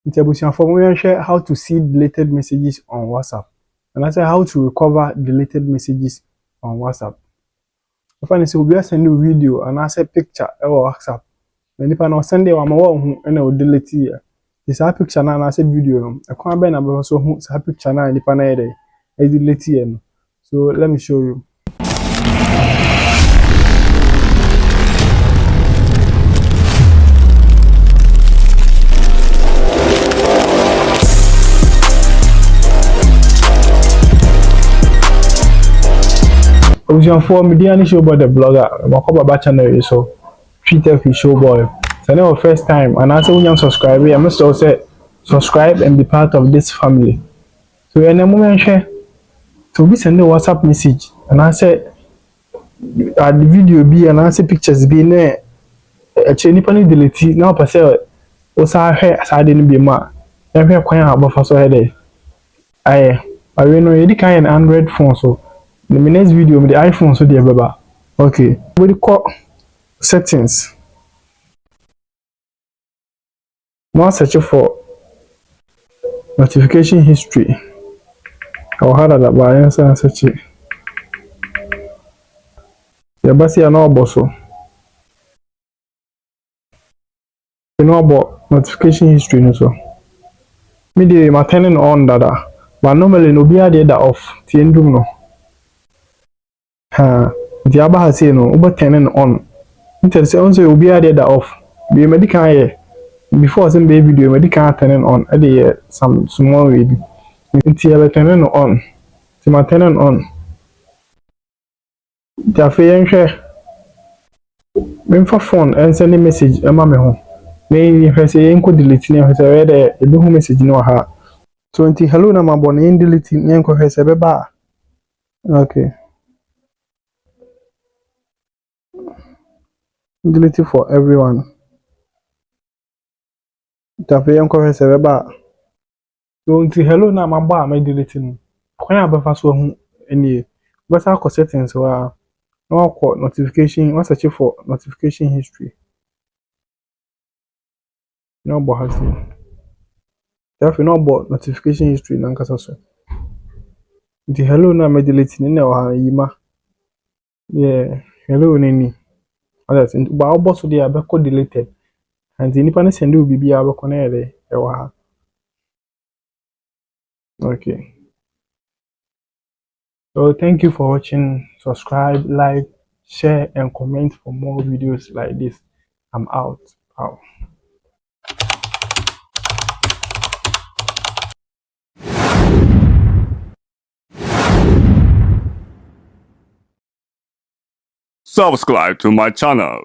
Introduction for me share how to see deleted messages on WhatsApp. And I say how to recover deleted messages on WhatsApp. If I say we send you video and I say picture or WhatsApp. Then if I no send you ama who and I will delete here. This a picture na and I say video no. I can't be na so who say picture na and if I delete here. So let me show you. For media Showboytheblogger, my cover channel is so Twi-tech with Showboy. So now first time and I say when you subscribe, I must also subscribe and be part of this family. So in a moment share to be send a WhatsApp message and I say the video be and I say pictures be ne actually delete now per se also hair as I didn't be ma every kwan about so head I know you can Android phone so the next video with the iPhone so the baba. Okay. We call settings. Now search for notification history. I'll have that by answer and search it. The basi are not bosso. You know about notification history no so. Me dey my turning on dada. But normally no be that off. Tiendum no. The aba has say no over turning on. Intel say on say will be added off. Be medical here. Before some baby video medical turning on. I dey some small way. Until turning on. To my turning on. The affair share. When for phone and send a message a me home. May if say enko delete ni say where the be home message no ha. So until hello na mabon in delete ni enko say be ba. Okay. Delete for everyone. Tape yanko se ba. So until hello na mamba am deleting. Kwan abefa so hu eni. But I settings wa no call notification. What's search for notification history. No bo hasi. Tape no bo notification history na nkasa so. Until hello na me deleting na wa yima. Yeah, hello nini. Others but our boss they are deleted and the nipa send you be connected. Okay, so thank you for watching. Subscribe, like, share and comment for more videos like this. I'm out. Subscribe to my channel.